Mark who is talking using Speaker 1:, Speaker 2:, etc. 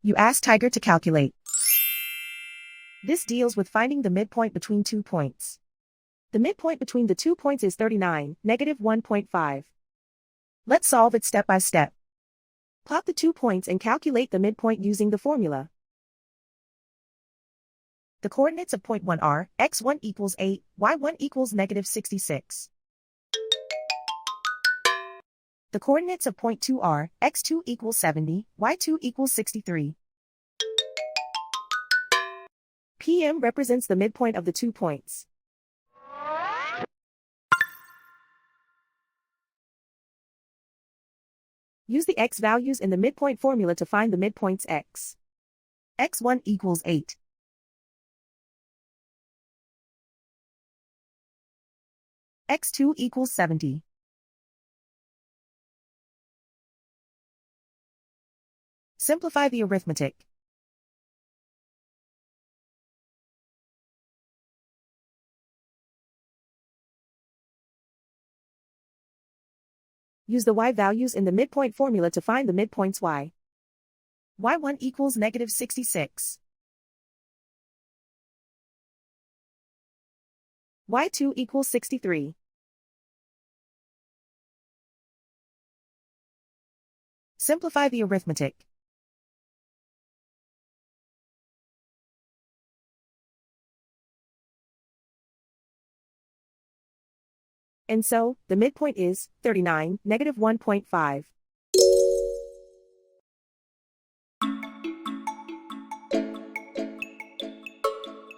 Speaker 1: You ask Tiger to calculate. This deals with finding the midpoint between 2 points. The midpoint between the 2 points is 39, negative 1.5. Let's solve it step by step. Plot the 2 points and calculate the midpoint using the formula. The coordinates of point 1 are, x1 equals 8, y1 equals negative 66. The coordinates of point 2 are, x2 equals 70, y2 equals 63. PM represents the midpoint of the 2 points. Use the x values in the midpoint formula to find the midpoints x. x1 equals 8. x2 equals 70. Simplify the arithmetic. Use the y values in the midpoint formula to find the midpoints y. y1 equals negative 66. y2 equals 63. Simplify the arithmetic. And so, the midpoint is 39, negative 1.5.